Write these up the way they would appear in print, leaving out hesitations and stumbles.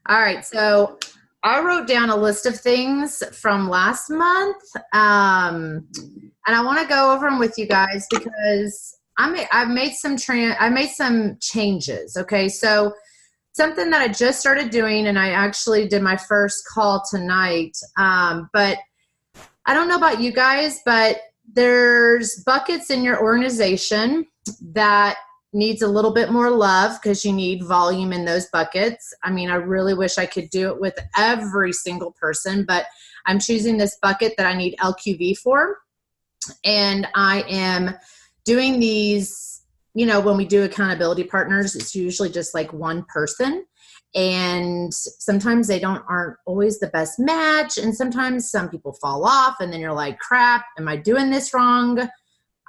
All right, so I wrote down a list of things from last month, and I want to go over them with you guys because I've made some changes. Okay, so something that I just started doing, and I actually did my first call tonight. But I don't know about you guys, but there's buckets in your organization that needs a little bit more love because you need volume in those buckets. I mean, I really wish I could do it with every single person, but I'm choosing this bucket that I need LQV for. And I am doing these, when we do accountability partners, it's usually just like one person. And sometimes they aren't always the best match. And sometimes some people fall off and then you're like, crap, am I doing this wrong?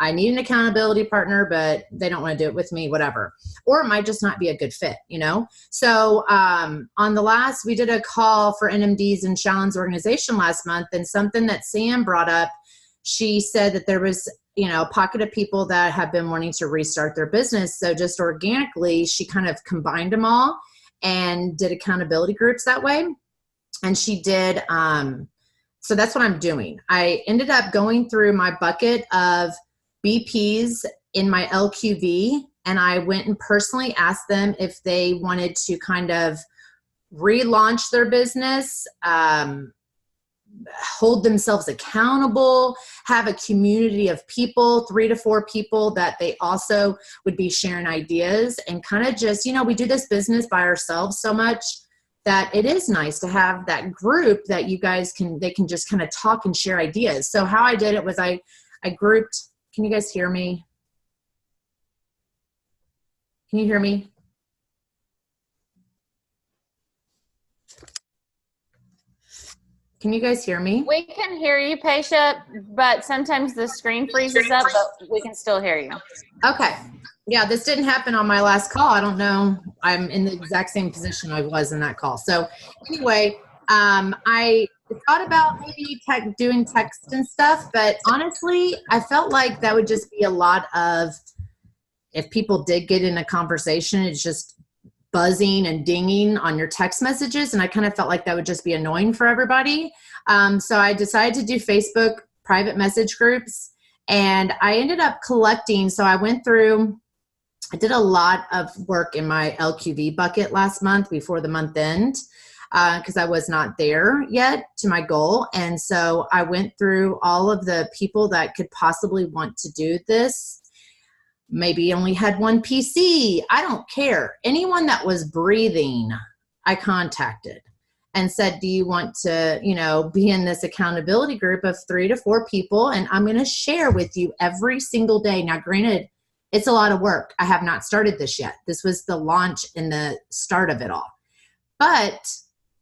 I need an accountability partner, but they don't want to do it with me, whatever. Or it might just not be a good fit. So on the last, we did a call for NMDs and Shallon's organization last month, and something that Sam brought up, she said that there was, a pocket of people that have been wanting to restart their business. So just organically, she kind of combined them all and did accountability groups that way. And she did, so that's what I'm doing. I ended up going through my bucket of BPs in my LQV, and I went and personally asked them if they wanted to kind of relaunch their business, hold themselves accountable, have a community of people, 3 to 4 people that they also would be sharing ideas, and kind of just, we do this business by ourselves so much that it is nice to have that group that they can just kind of talk and share ideas. So how I did it was I grouped. Can you guys hear me? Can you hear me? Can you guys hear me? We can hear you, Paisha, but sometimes the screen freezes up, but we can still hear you. Okay. Yeah, this didn't happen on my last call. I don't know. I'm in the exact same position I was in that call. So anyway, I thought about maybe doing text and stuff, but honestly, I felt like that would just be a lot of, if people did get in a conversation, it's just buzzing and dinging on your text messages. And I kind of felt like that would just be annoying for everybody. So I decided to do Facebook private message groups, and I ended up collecting. So I did a lot of work in my LQV bucket last month before the month end, because I was not there yet to my goal. And so I went through all of the people that could possibly want to do this. Maybe only had one PC. I don't care. Anyone that was breathing, I contacted and said, do you want to, be in this accountability group of 3 to 4 people? And I'm going to share with you every single day. Now, granted, it's a lot of work. I have not started this yet. This was the launch and the start of it all. But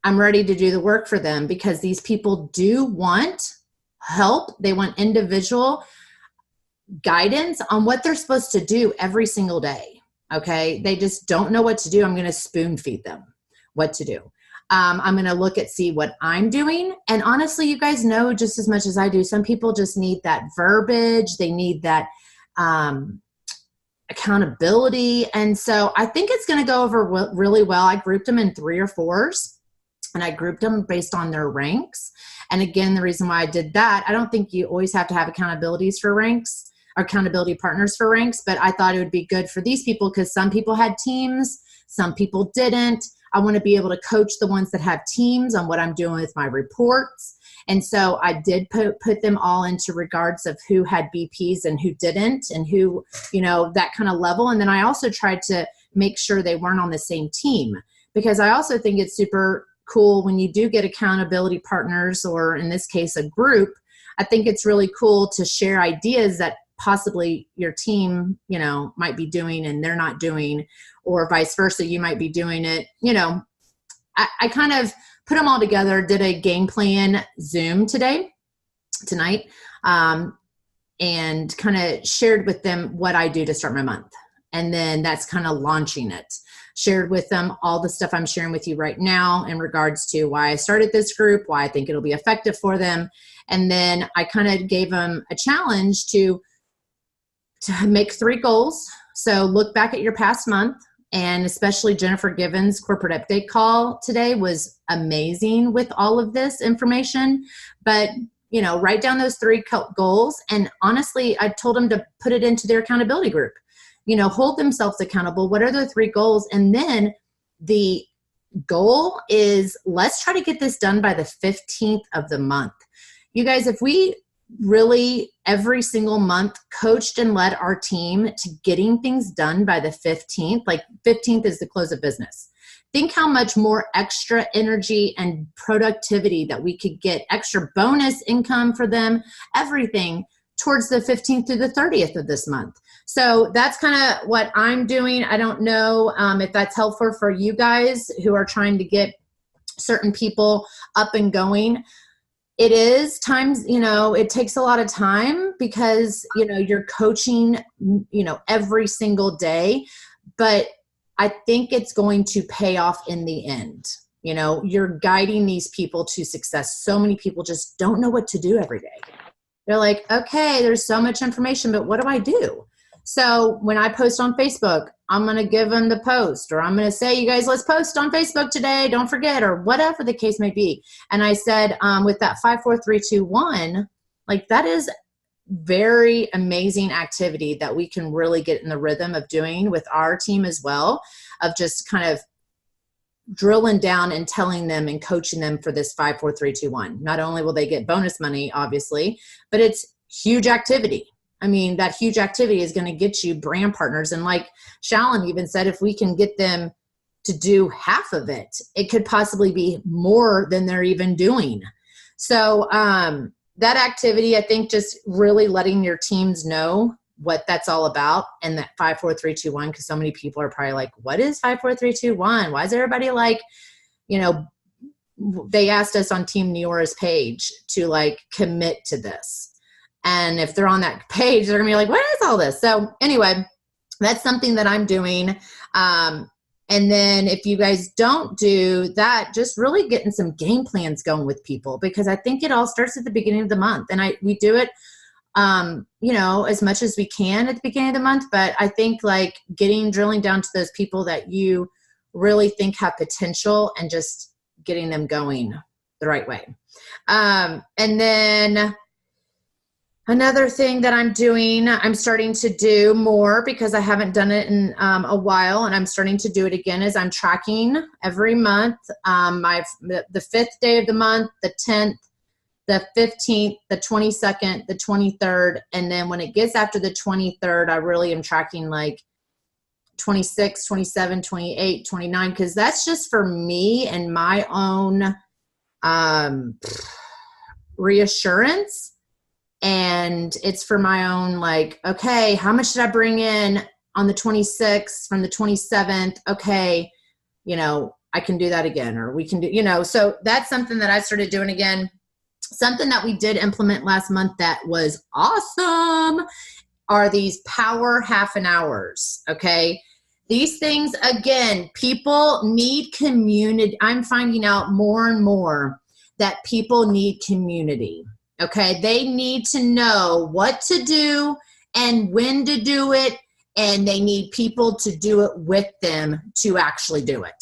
I'm ready to do the work for them because these people do want help. They want individual guidance on what they're supposed to do every single day. Okay. They just don't know what to do. I'm going to spoon feed them what to do. I'm going to see what I'm doing. And honestly, you guys know just as much as I do, some people just need that verbiage. They need that accountability. And so I think it's going to go over really well. I grouped them in 3 or 4s, and I grouped them based on their ranks. And again, the reason why I did that, I don't think you always have to have accountabilities for ranks, or accountability partners for ranks, but I thought it would be good for these people because some people had teams, some people didn't. I want to be able to coach the ones that have teams on what I'm doing with my reports. And so I did put them all into regards of who had BPs and who didn't, and who, that kind of level. And then I also tried to make sure they weren't on the same team, because I also think it's super cool when you do get accountability partners, or in this case, a group. I think it's really cool to share ideas that possibly your team, might be doing and they're not doing, or vice versa. You might be doing it, I kind of put them all together, did a game plan Zoom tonight, and kind of shared with them what I do to start my month. And then that's kind of launching it. Shared with them all the stuff I'm sharing with you right now in regards to why I started this group, why I think it'll be effective for them. And then I kind of gave them a challenge to make 3 goals. So look back at your past month And especially Jennifer Givens' corporate update call today was amazing with all of this information. But, you know, write down those 3 goals. And honestly, I told them to put it into their accountability group, you know, hold themselves accountable. What are the 3 goals? And then the goal is, let's try to get this done by the 15th of the month. You guys, if we really every single month coached and led our team to getting things done by the 15th, like 15th is the close of business. Think how much more extra energy and productivity that we could get, extra bonus income for them, everything towards the 15th through the 30th of this month. So that's kind of what I'm doing. I don't know if that's helpful for you guys who are trying to get certain people up and going. It is times, you know, it takes a lot of time because, you know, you're coaching, you know, every single day, but I think it's going to pay off in the end. You know, you're guiding these people to success. So many people just don't know what to do every day. They're like, okay, there's so much information, but what do I do? So when I post on Facebook, I'm going to give them the post, or I'm going to say, you guys, let's post on Facebook today. Don't forget, or whatever the case may be. And I said, with that 5, 4, 3, 2, 1, like that is very amazing activity that we can really get in the rhythm of doing with our team as well, of just kind of drilling down and telling them and coaching them for this 5, 4, 3, 2, 1. Not only will they get bonus money, obviously, but it's huge activity. I mean, that huge activity is going to get you brand partners. And like Shallon even said, if we can get them to do half of it, it could possibly be more than they're even doing. So that activity, I think just really letting your teams know what that's all about, and that 5, 4, 3, 2, 1, because so many people are probably like, what is 5, 4, 3, 2, 1? Why is everybody like, you know, they asked us on Team Neora's page to like commit to this. And if they're on that page, they're gonna be like, what is all this? So anyway, that's something that I'm doing. And then if you guys don't do that, just really getting some game plans going with people, because I think it all starts at the beginning of the month. And we do it, you know, as much as we can at the beginning of the month. But I think like drilling down to those people that you really think have potential and just getting them going the right way. And then another thing that I'm doing, I'm starting to do more because I haven't done it in a while, and I'm starting to do it again, is I'm tracking every month, the 5th day of the month, the 10th, the 15th, the 22nd, the 23rd, and then when it gets after the 23rd, I really am tracking like 26, 27, 28, 29, because that's just for me and my own reassurance. And it's for my own, like, okay, how much did I bring in on the 26th from the 27th? Okay, you know, I can do that again, or we can do, you know, so that's something that I started doing again. Something that we did implement last month that was awesome are these power half an hours, okay? These things, again, people need community. I'm finding out more and more that people need community. Okay, they need to know what to do and when to do it, and they need people to do it with them to actually do it.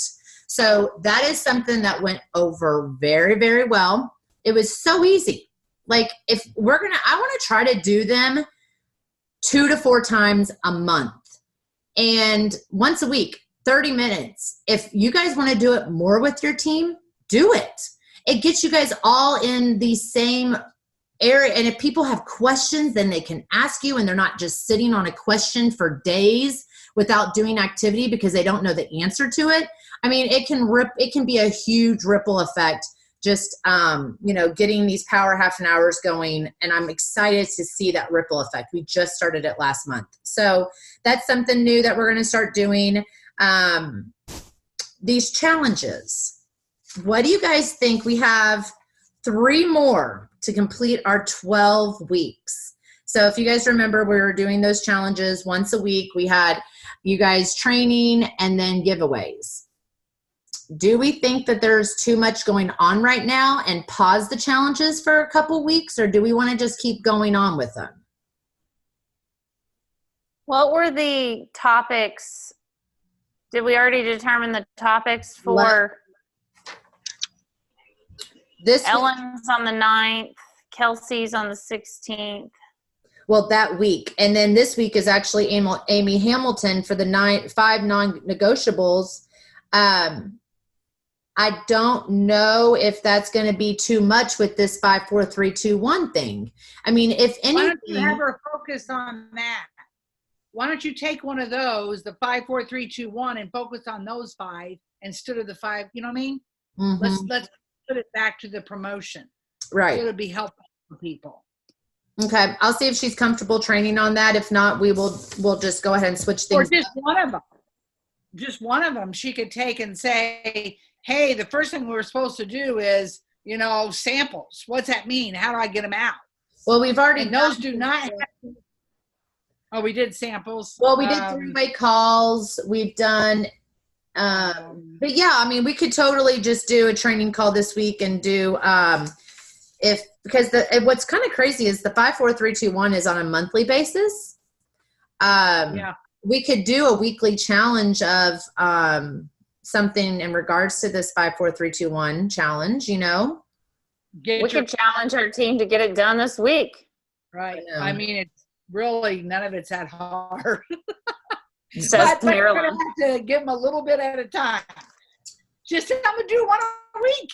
So that is something that went over very, very well. It was so easy. Like if I want to try to do them 2 to 4 times a month and once a week, 30 minutes. If you guys want to do it more with your team, do it. It gets you guys all in the same area. And if people have questions, then they can ask you, and they're not just sitting on a question for days without doing activity because they don't know the answer to it. I mean, it can be a huge ripple effect, just, you know, getting these power half an hours going. And I'm excited to see that ripple effect. We just started it last month. So that's something new that we're going to start doing. These challenges. What do you guys think? We have 3 more to complete our 12 weeks. So if you guys remember, we were doing those challenges once a week. We had you guys training and then giveaways. Do we think that there's too much going on right now and pause the challenges for a couple weeks, or do we want to just keep going on with them? What were the topics Did we already determine the topics for this week? Ellen's on the 9th, Kelsey's on the 16th. Well, that week. And then this week is actually Amy Hamilton for the 5 non-negotiables. I don't know if that's going to be too much with this 5, 4, 3, 2, 1 thing. I mean, if anything, why don't you have her focus on that? Why don't you take one of those, the 5, 4, 3, 2, 1, and focus on those 5 instead of the 5? You know what I mean? mm-hmm. Let's put it back to the promotion. Right. So it'll be helpful for people. Okay, I'll see if she's comfortable training on that. If not, we'll just go ahead and switch Or things. just one of them. Just one of them she could take and say, hey, the first thing we're supposed to do is, samples. What's that mean? How do I get them out? Well, we've already and those do not have to. Oh, we did samples. Well, we did 3-way calls. We've done, but yeah, I mean, we could totally just do a training call this week and do, because what's kind of crazy is the 5, 4, 3, 2, 1 is on a monthly basis. Yeah. We could do a weekly challenge of something in regards to this 5, 4, 3, 2, 1 challenge. We could challenge our team to get it done this week. Right. I mean, it's really none of it's that hard. Says we're going to have to give them a little bit at a time. Just have them do one a week.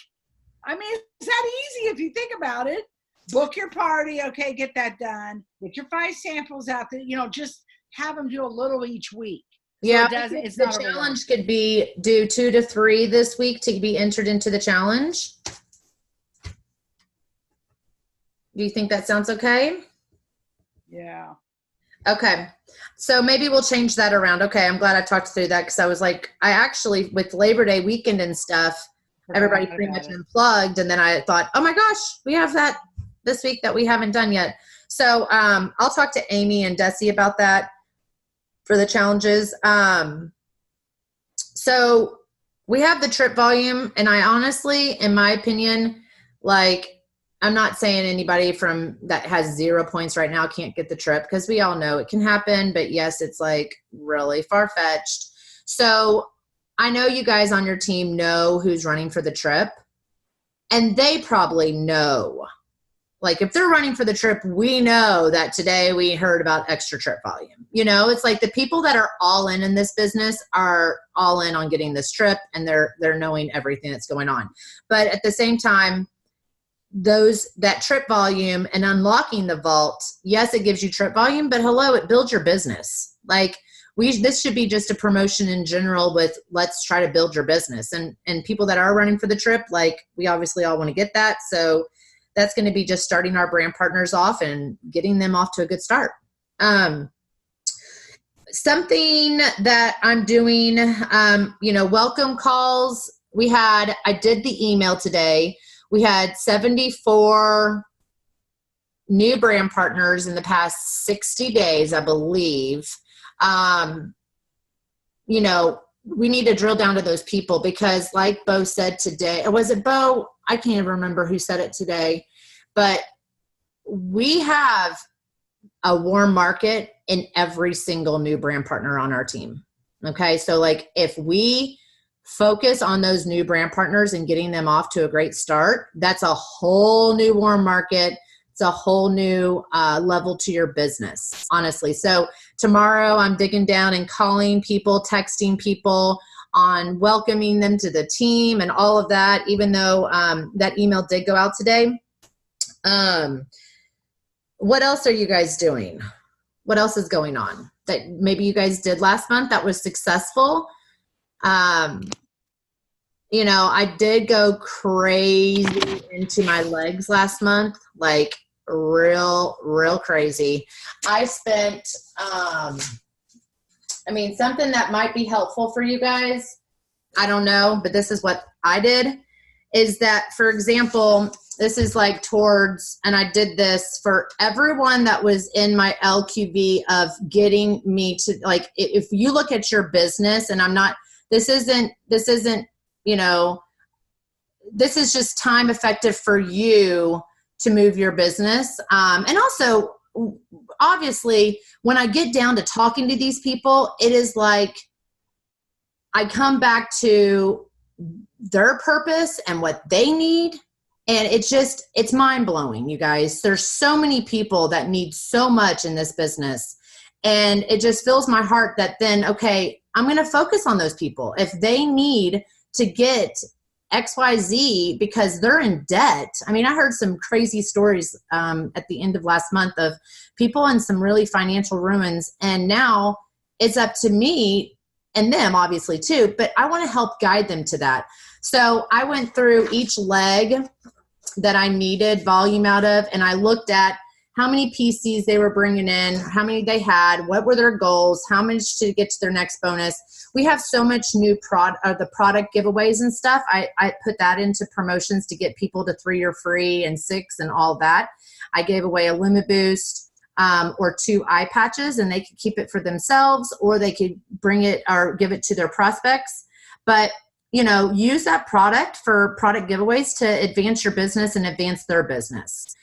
I mean, it's that easy if you think about it. Book your party. Okay, get that done. Get your 5 samples out there. Just have them do a little each week. So yeah, it's the not challenge could be do 2 to 3 this week to be entered into the challenge. Do you think that sounds okay? Yeah. Okay. So maybe we'll change that around. Okay. I'm glad I talked through that because I was like, I actually, with Labor Day weekend and stuff, everybody pretty much unplugged. And then I thought, oh my gosh, we have that this week that we haven't done yet. So I'll talk to Amy and Desi about that for the challenges. So we have the trip volume, and I honestly, in my opinion, I'm not saying anybody from that has 0 points right now can't get the trip, because we all know it can happen, but yes, it's really far-fetched. So I know you guys on your team know who's running for the trip, and they probably know. If they're running for the trip, we know that today we heard about extra trip volume. It's the people that are all in this business are all in on getting this trip, and they're knowing everything that's going on. But at the same time, that trip volume and unlocking the vault, yes, it gives you trip volume, but hello, it builds your business. This should be just a promotion in general with let's try to build your business, and people that are running for the trip, we obviously all want to get that. So that's going to be just starting our brand partners off and getting them off to a good start. Something that I'm doing, welcome calls. I did the email today. We had 74 new brand partners in the past 60 days, I believe. We need to drill down to those people because like Bo said today, or was it Bo? I can't even remember who said it today, but we have a warm market in every single new brand partner on our team. Okay. So if we focus on those new brand partners and getting them off to a great start, that's a whole new warm market. It's a whole new level to your business, honestly. So tomorrow I'm digging down and calling people, texting people on welcoming them to the team and all of that, even though that email did go out today. What else are you guys doing? What else is going on that maybe you guys did last month that was successful? I did go crazy into my legs last month, real crazy. I spent, something that might be helpful for you guys, I don't know, but this is what I did, is that, for example, this is and I did this for everyone that was in my LQV of getting me to, if you look at your business, and this isn't, this is just time effective for you to move your business. And also, obviously, when I get down to talking to these people, it is I come back to their purpose and what they need. And it's mind blowing, you guys. There's so many people that need so much in this business. And it just fills my heart that then, okay, I'm going to focus on those people. If they need to get XYZ because they're in debt. I mean, I heard some crazy stories at the end of last month of people in some really financial ruins. And now it's up to me and them, obviously, too. But I want to help guide them to that. So I went through each leg that I needed volume out of, and I looked at how many PCs they were bringing in, how many they had, what were their goals, how much to get to their next bonus. We have so much new the product giveaways and stuff. I put that into promotions to get people to 3 or free and 6 and all that. I gave away a LumiBoost or 2 eye patches, and they could keep it for themselves, or they could bring it or give it to their prospects. But use that product for product giveaways to advance your business and advance their business.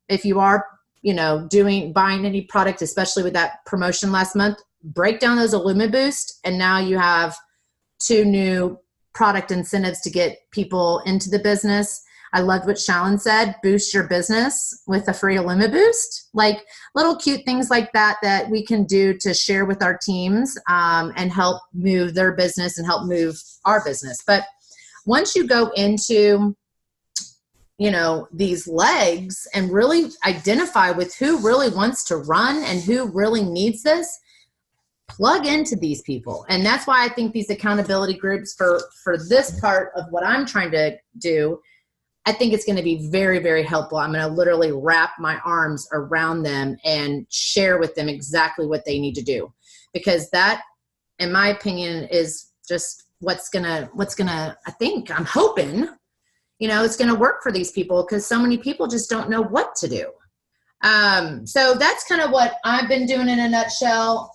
If you are, buying any product, especially with that promotion last month, break down those LumiBoost, and now you have 2 new product incentives to get people into the business. I loved what Shallon said, boost your business with a free LumiBoost, like little cute things like that we can do to share with our teams and help move their business and help move our business. But once you go into these legs and really identify with who really wants to run and who really needs this, plug into these people. And that's why I think these accountability groups for this part of what I'm trying to do, I think it's going to be very, very helpful. I'm going to literally wrap my arms around them and share with them exactly what they need to do, because that, in my opinion, is just what's gonna, I'm hoping, it's going to work for these people, because so many people just don't know what to do. So that's kind of what I've been doing in a nutshell.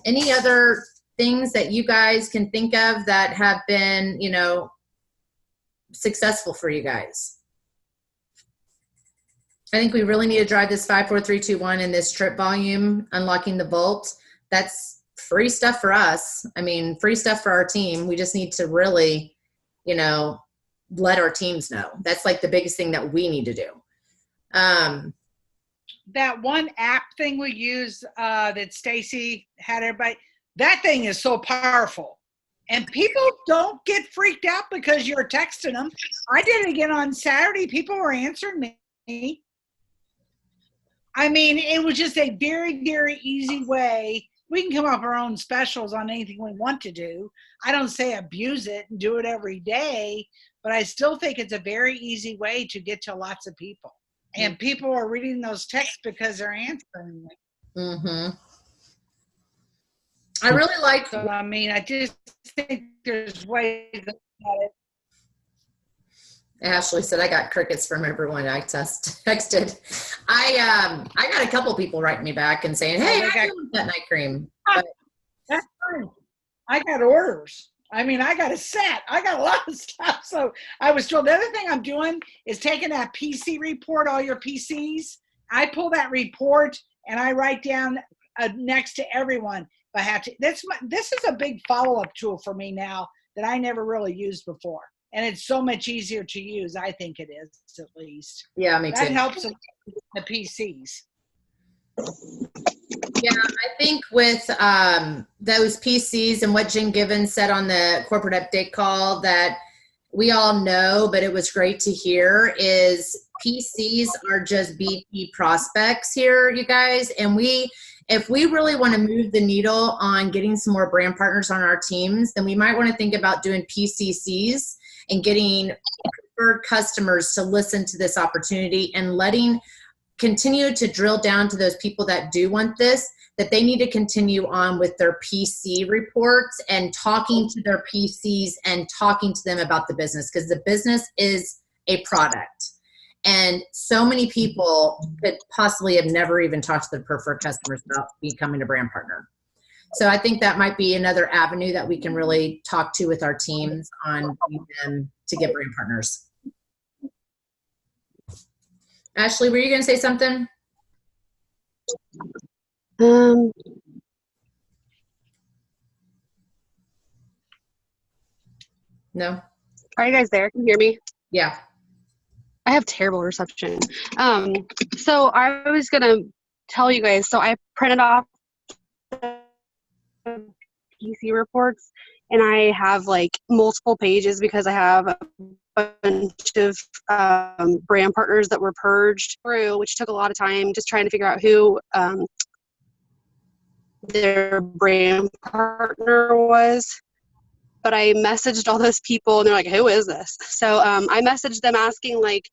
Any other things that you guys can think of that have been, successful for you guys? I think we really need to drive this 5, 4, 3, 2, 1 in this trip volume, unlocking the vault. That's free stuff for us. I mean, free stuff for our team. We just need to really, let our teams know. That's like the biggest thing that we need to do. That one app thing we use that Stacy had everybody, that thing is so powerful. And people don't get freaked out because you're texting them. I did it again on Saturday. People were answering me. I mean, it was just a very, very easy way. We can come up with our own specials on anything we want to do. I don't say abuse it and do it every day, but I still think it's a very easy way to get to lots of people. And people are reading those texts because they're answering them. Mm-hmm. I really like. So, I mean, I just think there's ways to look at it. Ashley said, I got crickets from everyone I texted. I got a couple people writing me back and saying, hey, I want that night cream. But, that's fine. I got orders. I mean, I got a set. I got a lot of stuff. So I was told the other thing I'm doing is taking that PC report, all your PCs. I pull that report and I write down next to everyone. If I have to. This is a big follow-up tool for me now that I never really used before. And it's so much easier to use. I think it is, at least. Yeah, me too. That helps with the PCs. Yeah, I think with those PCs and what Jen Givens said on the corporate update call that we all know, but it was great to hear, is PCs are just BP prospects here, you guys. And if we really want to move the needle on getting some more brand partners on our teams, then we might want to think about doing PCCs and getting preferred customers to listen to this opportunity and continue to drill down to those people that do want this, that they need to continue on with their PC reports and talking to their PCs and talking to them about the business, because the business is a product. And so many people could possibly have never even talked to their preferred customers about becoming a brand partner. So I think that might be another avenue that we can really talk to with our teams on them to get brand partners. Ashley, were you going to say something? No? Are you guys there? Can you hear me? Yeah. I have terrible reception. So I was going to tell you guys, so I printed off PC reports and I have like multiple pages because I have a bunch of brand partners that were purged through, which took a lot of time just trying to figure out who their brand partner was. But I messaged all those people and they're like, who is this? So I messaged them asking, like,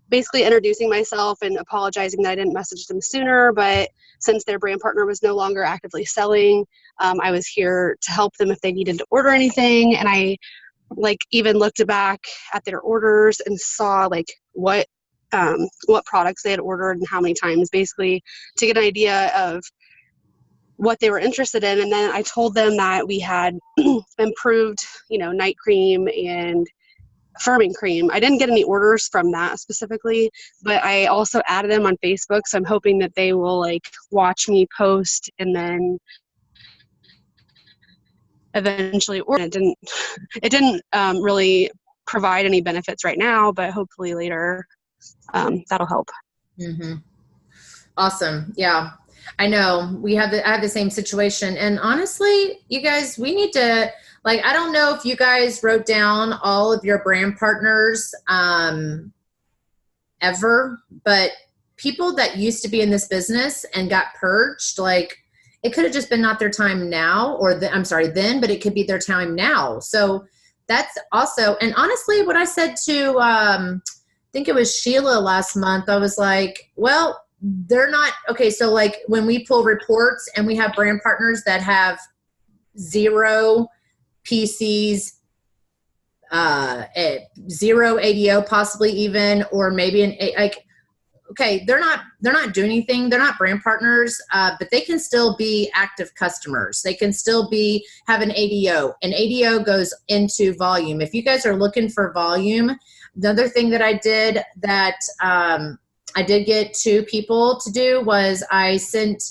basically introducing myself and apologizing that I didn't message them sooner. But since their brand partner was no longer actively selling, I was here to help them if they needed to order anything. And I even looked back at their orders and saw what products they had ordered and how many times, basically to get an idea of what they were interested in. And then I told them that we had improved, night cream and firming cream. I didn't get any orders from that specifically, but I also added them on Facebook. So I'm hoping that they will watch me post and then eventually order. It didn't really provide any benefits right now, but hopefully later that'll help. Mm-hmm. Awesome. Yeah. I know I have the same situation. And honestly, you guys, we need to, I don't know if you guys wrote down all of your brand partners ever, but people that used to be in this business and got purged, it could have just been not their time now, then, but it could be their time now. So that's also, and honestly, what I said to, I think it was Sheila last month, I was like, well, they're not, okay, so when we pull reports and we have brand partners that have 0 PCs, 0 ADO possibly even, or maybe okay, they're not doing anything. They're not brand partners, but they can still be active customers. They can still have an ADO. An ADO goes into volume. If you guys are looking for volume, the other thing that I did that I did get 2 people to do was I sent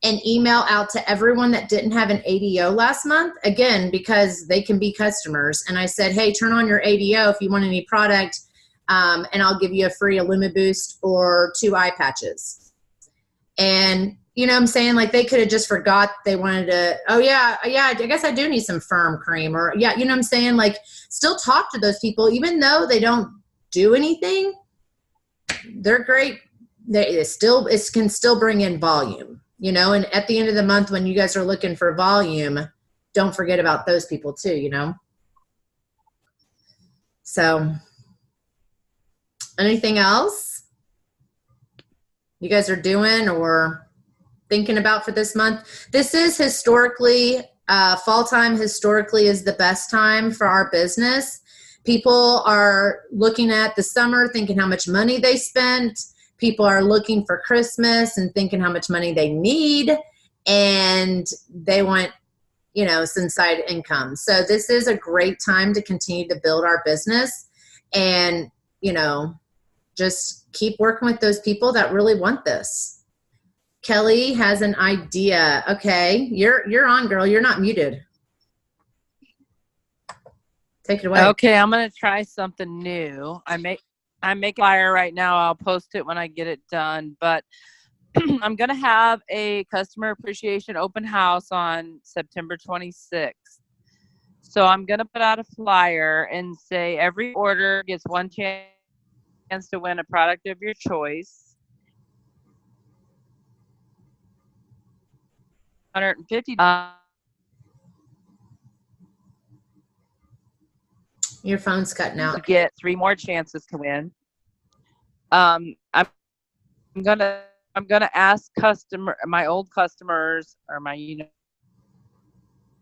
an email out to everyone that didn't have an ADO last month, again, because they can be customers. And I said, hey, turn on your ADO if you want any product, and I'll give you a free IllumiBoost or 2 eye patches. And, you know what I'm saying? They could have just forgot they wanted to, oh, yeah, I guess I do need some firm cream. Or, yeah, you know what I'm saying? Still talk to those people, even though they don't do anything. They're great. It can still bring in volume, and at the end of the month, when you guys are looking for volume, don't forget about those people too, So anything else you guys are doing or thinking about for this month? This is historically, fall time historically is the best time for our business. People are looking at the summer, thinking how much money they spent. People are looking for Christmas and thinking how much money they need, and they want, some side income. So this is a great time to continue to build our business and, just keep working with those people that really want this. Kelly has an idea. Okay, you're on, girl. You're not muted. Take it away. Okay, I'm gonna try something new. I'm making a flyer right now. I'll post it when I get it done. But I'm gonna have a customer appreciation open house on September 26th. So I'm gonna put out a flyer and say every order gets 1 chance to win a product of your choice. $150. Your phone's cutting out. Get 3 more chances to win. I'm gonna ask my old customers or my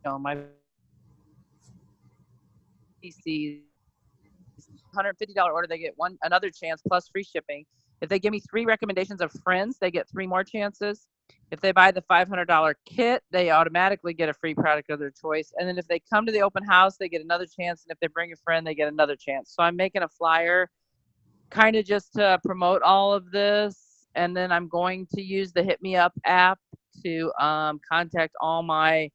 my PCs, $150 order, they get another chance plus free shipping. If they give me 3 recommendations of friends, they get 3 more chances. If they buy the $500 kit, they automatically get a free product of their choice. And then if they come to the open house, they get another chance. And if they bring a friend, they get another chance. So I'm making a flyer kind of just to promote all of this. And then I'm going to use the Hit Me Up app to contact all my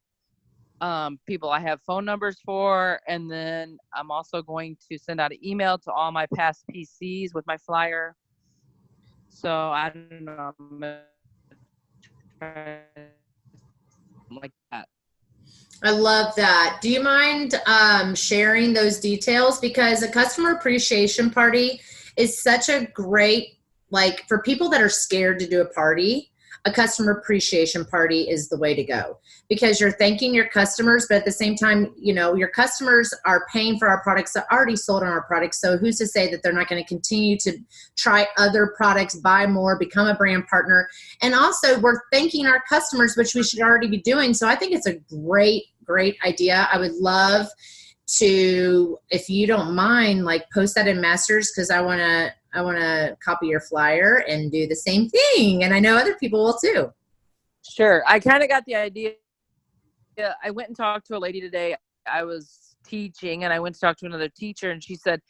people I have phone numbers for. And then I'm also going to send out an email to all my past PCs with my flyer. So I don't know. I'm gonna try like that. I love that. Do you mind sharing those details? Because a customer appreciation party is such a great, like, for people that are scared to do a party, a customer appreciation party is the way to go, because you're thanking your customers, but at the same time, you know, your customers are paying for our products, they're already sold on our products. So who's to say that they're not going to continue to try other products, buy more, become a brand partner? And also we're thanking our customers, which we should already be doing. So I think it's a great idea. I would love to, if you don't mind, like, post that in Masters, because I want to copy your flyer and do the same thing. And I know other people will too. Sure. I kind of got the idea. Yeah, I went and talked to a lady today. I was teaching and I went to talk to another teacher, and she said,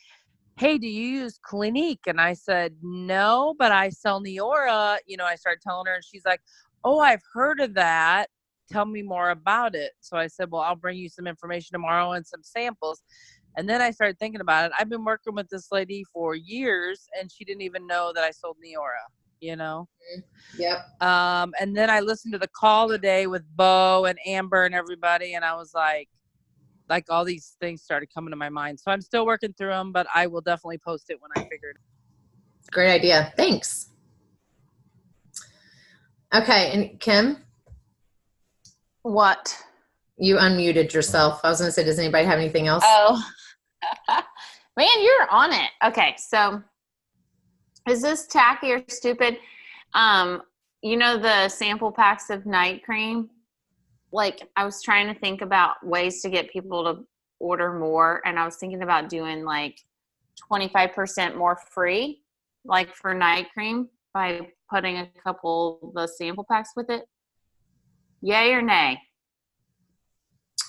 "Hey, do you use Clinique?" And I said, "No, but I sell Neora." You know, I started telling her, and she's like, "Oh, I've heard of that. Tell me more about it." So I said, "Well, I'll bring you some information tomorrow and some samples." And then I started thinking about it. I've been working with this lady for years, and she didn't even know that I sold Neora, you know? Yep. And then I listened to the call today with Bo and Amber and everybody, and I was like all these things started coming to my mind. So I'm still working through them, but I will definitely post it when I figure it out. Great idea. Thanks. Okay. And Kim, What? you unmuted yourself. I was going to say, does anybody have anything else? Oh, man, you're on it. Okay, so is this tacky or stupid? You know the sample packs of night cream? Like, I was trying to think about ways to get people to order more, and I was thinking about doing like 25% more free, like for night cream, by putting a couple of the sample packs with it. Yay or nay?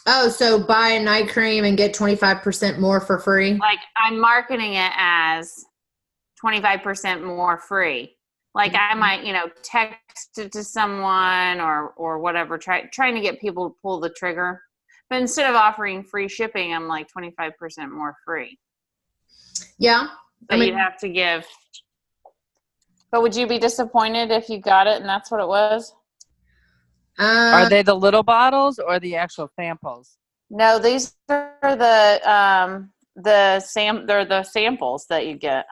Oh, so buy a night cream and get 25% more for free? Like, I'm marketing it as 25% more free. Like, I might, you know, text it to someone or whatever, trying to get people to pull the trigger. But instead of offering free shipping, I'm like 25% more free. Yeah. So you'd have to give. But would you be disappointed if you got it and that's what it was? Are they the little bottles or the actual samples? No, these are they're the samples that you get.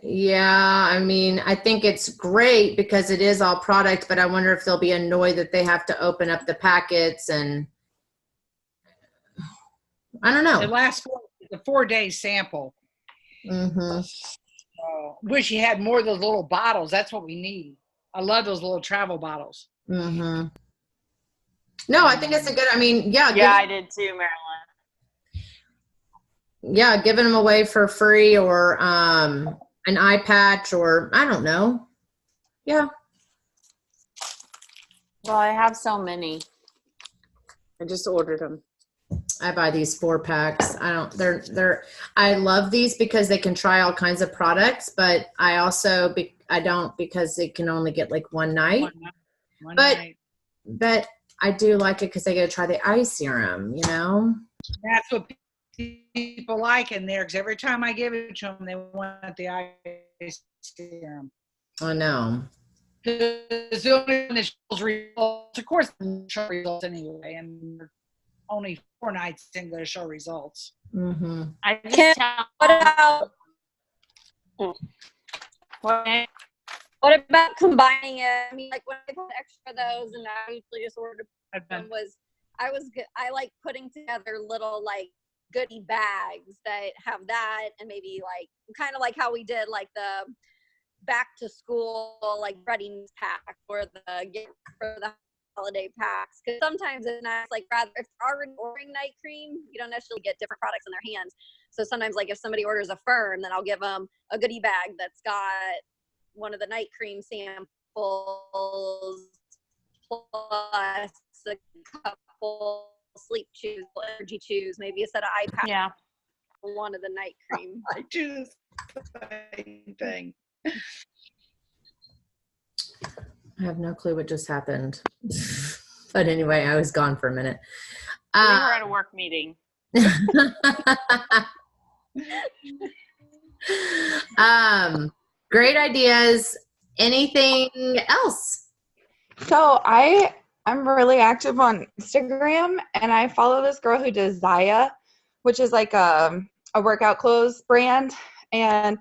Yeah, I mean, I think it's great because it is all product, but I wonder if they'll be annoyed that they have to open up the packets, and I don't know. It lasts the 4 day sample. Mm-hmm. Wish you had more of those little bottles. That's what we need. I love those little travel bottles. Mm-hmm. No, I think it's a good, I mean, yeah. I did too, Marilyn. Yeah, giving them away for free, or an eye patch, or I don't know. Yeah. Well, I have so many. I just ordered them. I buy these 4-packs. I love these because they can try all kinds of products, but I also, I don't, because they can only get like one night. One but night. But I do like it because they get to try the eye serum, you know? That's what people like in there, because every time I give it to them, they want the eye serum. I know. Because the only one that shows results, of course, show results anyway, and only 4 nights ain't going to show results. Mm-hmm. I just What about combining it? I mean, like when I put extra of those, and I usually just ordered them, I like putting together little like goodie bags that have that, and maybe like kind of like how we did like the back to school like readiness pack or the gift for the holiday packs, because sometimes it's nice, like rather if they're already ordering night cream, you don't necessarily get different products in their hands. So sometimes like if somebody orders a Firm, then I'll give them a goodie bag that's got one of the night cream samples plus a couple sleep chews, energy chews, maybe a set of eye patches. Yeah. One of the night cream. I do the same thing. I have no clue what just happened. But anyway, I was gone for a minute. We were at a work meeting. Great ideas. Anything else? So I'm really active on Instagram, and I follow this girl who does Zaya, which is like a workout clothes brand. And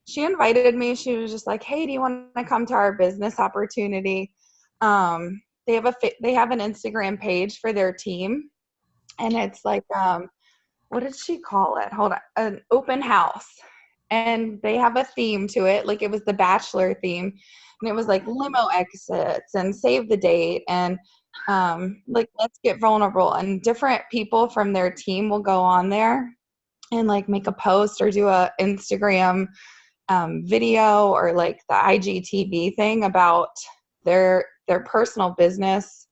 she invited me. She was just like, "Hey, do you want to come to our business opportunity?" They have an Instagram page for their team, and it's like what did she call it? Hold on, an open house. And they have a theme to it, like it was the Bachelor theme, and it was like limo exits and save the date and like let's get vulnerable. And different people from their team will go on there and like make a post or do a Instagram video or like the IGTV thing about their personal business,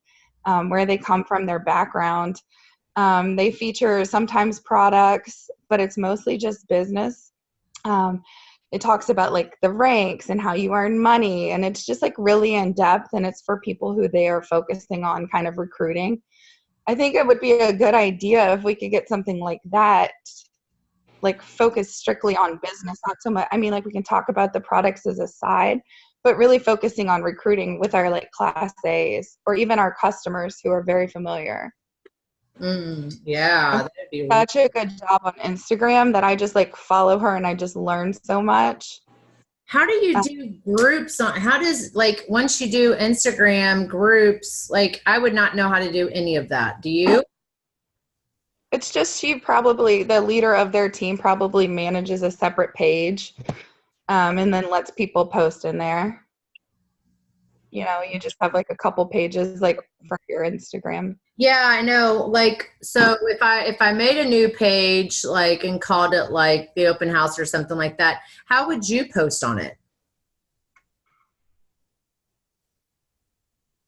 where they come from, their background. They feature sometimes products, but it's mostly just business. It talks about like the ranks and how you earn money, and it's just like really in depth, and it's for people who they are focusing on kind of recruiting. I think it would be a good idea if we could get something like that, like focused strictly on business, not so much. I mean, like we can talk about the products as a side, but really focusing on recruiting with our like class A's or even our customers who are very familiar. Yeah, that'd be such a good job on Instagram that I just like follow her and I just learned so much. How do you do groups on, how does, like, once you do Instagram groups, like I would not know how to do any of that. Do you? It's just she probably, the leader of their team probably manages a separate page, and then lets people post in there. You know, you just have like a couple pages like for your Instagram. Yeah, I know. Like, so if I made a new page, like, and called it like the open house or something like that, how would you post on it?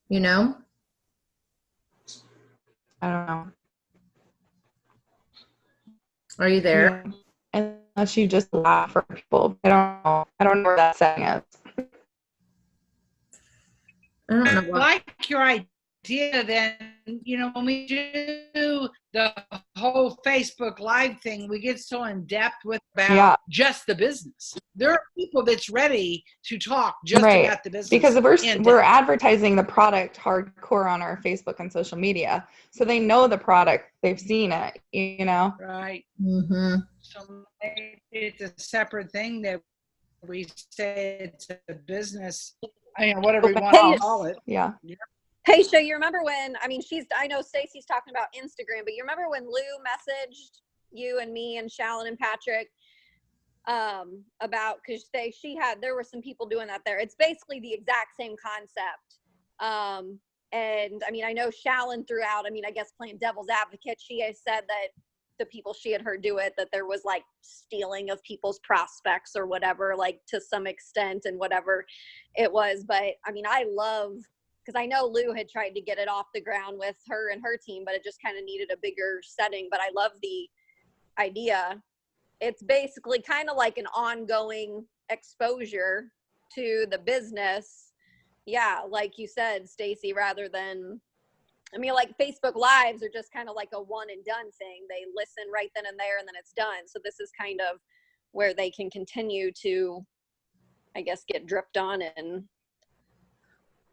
You know? I don't know. Are you there? Yeah. Unless you just laugh for people. I don't know. I don't know where that setting is. I don't know. I like your idea then, you know, when we do the whole Facebook Live thing, we get so in depth with about just the business. There are people that's ready to talk just about the business. Because we're advertising the product hardcore on our Facebook and social media. So they know the product, they've seen it, you know? Right. Mm-hmm. So maybe it's a separate thing that we say it's a business, I mean, whatever we want to call it. Yeah. Hey, so you remember when, I mean, I know Stacy's talking about Instagram, but you remember when Lou messaged you and me and Shallon and Patrick about, because there were some people doing that there. It's basically the exact same concept. And I mean, I know Shallon threw out, I mean, I guess playing devil's advocate, she has said that the people she had heard do it, that there was like stealing of people's prospects or whatever, like to some extent and whatever it was. But I mean, I love, because I know Lou had tried to get it off the ground with her and her team, but it just kind of needed a bigger setting. But I love the idea. It's basically kind of like an ongoing exposure to the business. Yeah, like you said, Stacy, rather than, I mean, like Facebook Lives are just kind of like a one and done thing. They listen right then and there and then it's done. So this is kind of where they can continue to, I guess, get dripped on and.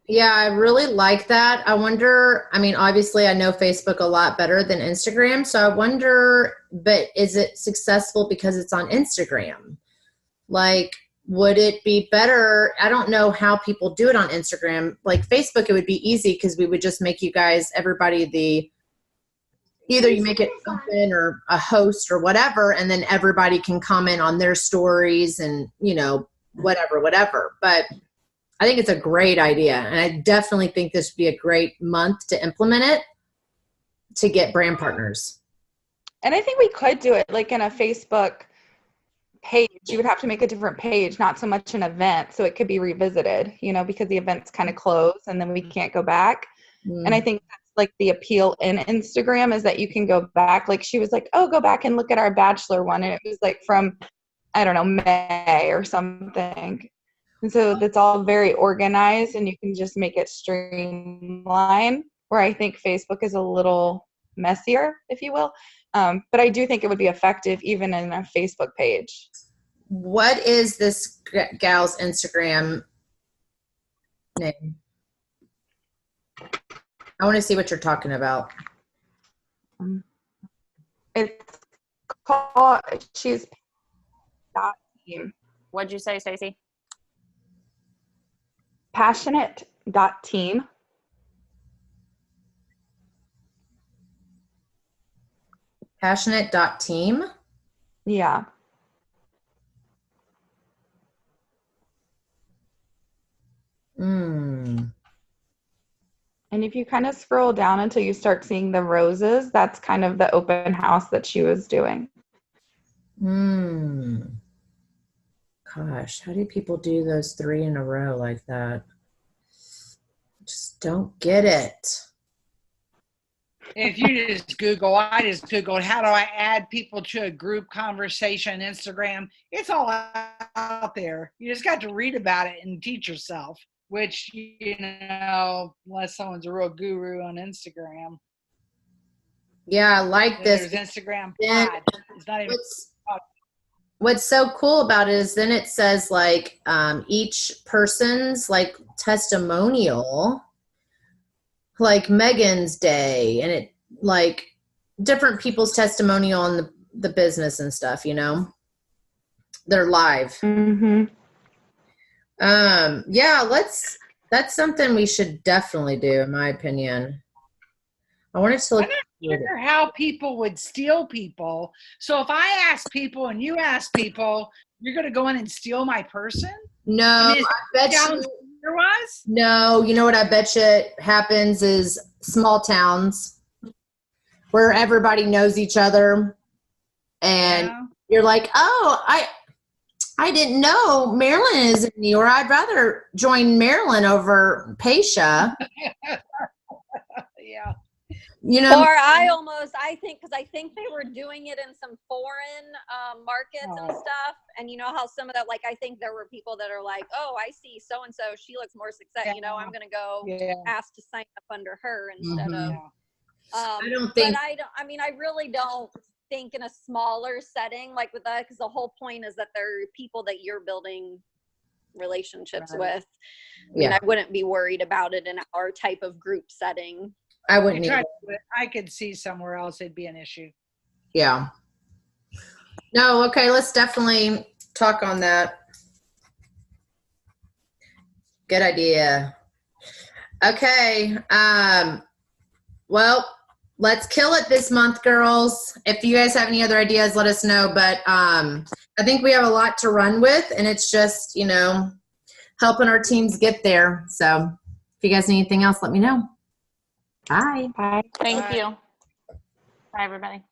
Yeah, I really like that. I wonder, I mean, obviously I know Facebook a lot better than Instagram. So I wonder, but is it successful because it's on Instagram? Like, would it be better? I don't know how people do it on Instagram. Like Facebook, it would be easy because we would just make you guys, everybody, either you make it open or a host or whatever, and then everybody can comment on their stories and, you know, whatever. But I think it's a great idea. And I definitely think this would be a great month to implement it to get brand partners. And I think we could do it like in a Facebook page. You would have to make a different page, not so much an event. So it could be revisited, you know, because the event's kind of closed and then we can't go back. And I think that's like the appeal in Instagram is that you can go back. Like she was like, oh, go back and look at our Bachelor one. And it was like from, I don't know, May or something. And so that's all very organized and you can just make it streamlined. where I think Facebook is a little messier, if you will. But I do think it would be effective even in a Facebook page. What is this gal's Instagram name? I want to see what you're talking about. It's called, she's .team. What'd you say, Stacey? Passionate.team. Passionate.team? Yeah. Mm. And if you kind of scroll down until you start seeing the roses, that's kind of the open house that she was doing. Gosh, how do people do those 3 in a row like that? Just don't get it. If you just Google, I just Googled, how do I add people to a group conversation on Instagram? It's all out there. You just got to read about it and teach yourself, which, you know, unless someone's a real guru on Instagram. Yeah, I like this. There's Instagram Then Pod. It's not even. What's so cool about it is then it says like each person's like testimonial, like Megan's day, and it like different people's testimonial on the business and stuff, you know, they're live. Mm-hmm. Yeah, that's something we should definitely do, in my opinion. I wanted to look. I'm not sure how people would steal people. So if I ask people and you ask people, you're going to go in and steal my person? No, I mean, I bet you. There was? No, you know what I bet you happens is small towns where everybody knows each other, and you're like, oh, I didn't know Marilyn is in New York. I'd rather join Marilyn over Paisha. Yeah. You know, Or I think, because I think they were doing it in some foreign markets and stuff. And you know how some of that, like, I think there were people that are like, oh, I see so-and-so, she looks more successful. You know, I'm going to go ask to sign up under her instead of. I don't think. But I really don't think in a smaller setting like with that, because the whole point is that there are people that you're building relationships with. I mean, I wouldn't be worried about it in our type of group setting. I wouldn't either. I could see somewhere else it'd be an issue. Yeah. No, okay, let's definitely talk on that. Good idea. Okay. Well, let's kill it this month, girls. If you guys have any other ideas, let us know. But I think we have a lot to run with, and it's just, you know, helping our teams get there. So if you guys need anything else, let me know. Bye. Bye. Thank you. Bye, everybody.